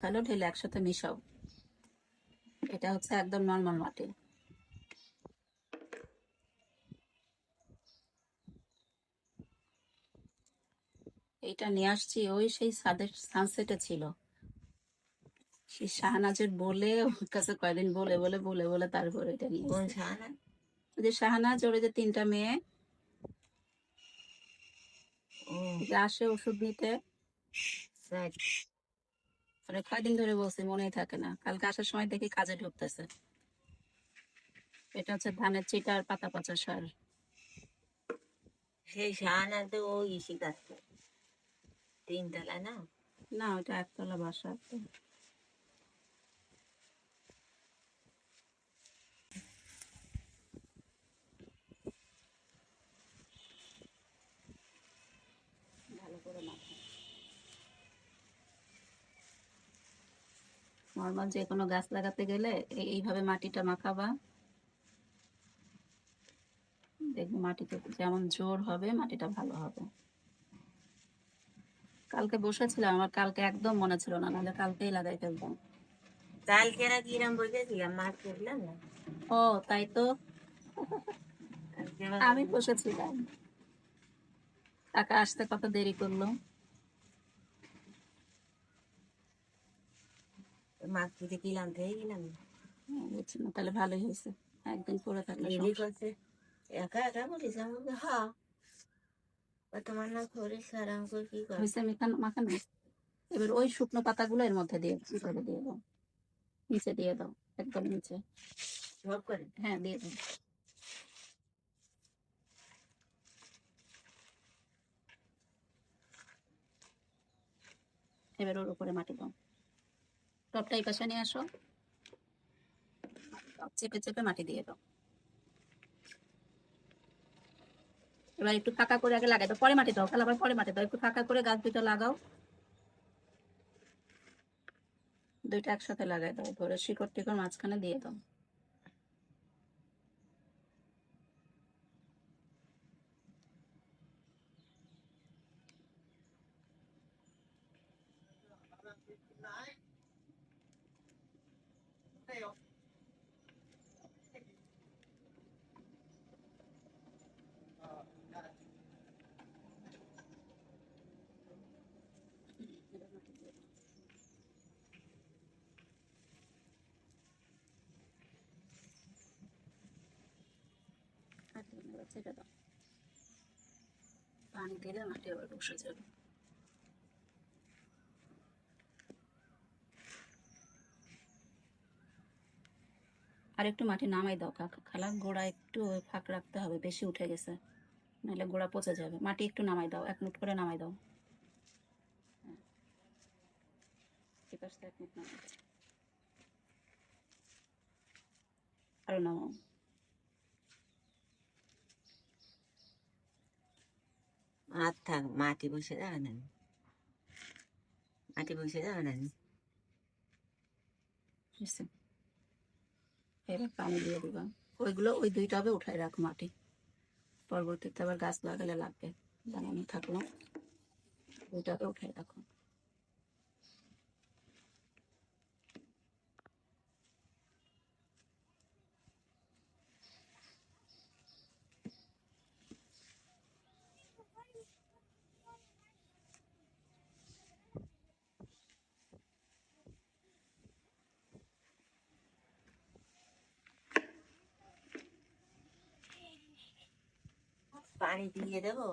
তাহলে ঢেলে একসাথে মিশাও। এটা হচ্ছে একদম নর্মাল মাটি। এইটা নিয়ে আসছি ওই সেই সানসেটে ছিল, সেই শাহনাজের বলে ওর কাছে কয়দিন বলে বলে বলে বলে তারপরে এটা নিয়ে কোন আসছি। শাহানা? ওই যে শাহনাজ, ওর যে 3টা মেয়ে ও যে আসে ওষুধ নিতে, রাইট। মানে কয়দিন ধরে বলছি মনেই থাকে না, কালকে আসার সময় দেখি কাজে ঢুকতেছে। এটা হচ্ছে ধানের চিটা আর পাতা পচা সার। সেই শাহানা তো ওই শিখাচ্ছে 3 তলা না? না, ওইটা একতলা বাসা। ভালো করে মাখো। নর্মাল যে কোনো গাছ লাগাতে গেলে এইভাবে মাটিটা মাখাবা, দেখবো মাটিতে যেমন জোর হবে মাটিটা ভালো হবে। কালকে বসেছিলাম, আমার কালকে একদম মনে ছিল না, নাহলে কালকেই লাগাই ফেলতাম। কালকে না কিরম বসেছিলাম মাছ করলাম না। ও তাই তো, কালকে আমি বসেছিলাম, টাকা আসতে কত দেরি করলো। মাছ কেটে কিলাম থেকে গেলাম। বুঝছি না, তাহলে ভালোই হয়েছে, একদিন পরে থাকলে লিলি সমস্যা। করছে একা একা বলিস আমাকে, হ্যাঁ তোমার না করিস আরাম করে কি কর। হয়েছে মাখানো। এবার ওই শুকনো পাতাগুলো এর মধ্যে দিয়ে দিয়ে দাও, নিচে দিয়ে দাও, একদম নিচে। সব করে হ্যাঁ দিয়ে দাও। এবার ওর উপরে মাটি দাও, টপটা এই পাশে নিয়ে আসো, চেপে চেপে মাটি দিয়ে দাও। এবার একটু ফাঁকা করে আগে লাগাই দাও, পরে মাটি দাও, তাহলে আবার পরে মাটি দাও, একটু ফাঁকা করে গাছ দুটো লাগাও, দুইটা একসাথে লাগাই দাও, ধরে শিকড় টিকড় মাঝখানে দিয়ে দাও। ছেড়ে দাও, পানি দিলে মাটি আবার বসে যাবে। আর একটু মাটি নামাই দাও খালা, গোড়া একটু ফাঁক রাখতে হবে, বেশি উঠে গেছে, নাহলে গোড়া পচে যাবে। মাটি একটু নামাই দাও, 1 মুঠ করে নামাই দাও। হ্যাঁ, এই পাশটা 1 মুঠ নামাই দাও, আরো নামাও। আর থাক, মাটি বসে যাবে না, মাটি বসে যাবে না। এবার পানি দিয়ে দিবা, ওইগুলো ওই 2 টবে উঠাই রাখো মাটি, পরবর্তীতে আবার গাছ লাগালে লাগবে, জানানো থাকলো, 2 টবে উঠাই রাখো। পানি দিয়ে দেবো।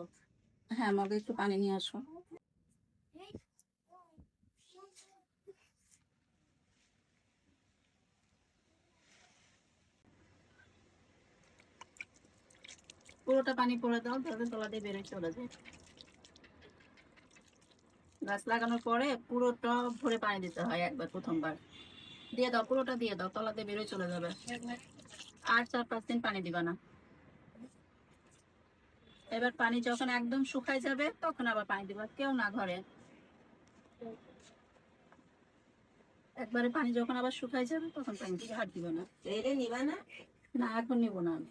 হ্যাঁ, মগে একটু পানি নিয়ে আসো। পুরোটা পানি পড়ে দাও, তাহলে তলা দিয়ে বেরোয় চলে যায়। গাছ লাগানোর পরে পুরো টব ভরে পানি দিতে হয় একবার, প্রথমবার দিয়ে দাও, পুরোটা দিয়ে দাও, তলা দিয়ে বেরোয় চলে যাবে। আর 4-5 দিন পানি দিবা না। এবার পানি যখন একদম শুকায় যাবে তখন আবার পানি দিবা, কেউ না ঘরে। একবারে পানি যখন আবার শুকায় যাবে তখন পানি দিবে, আর দিবে না। এটা নিবা না? না, এখন নিব না আমি।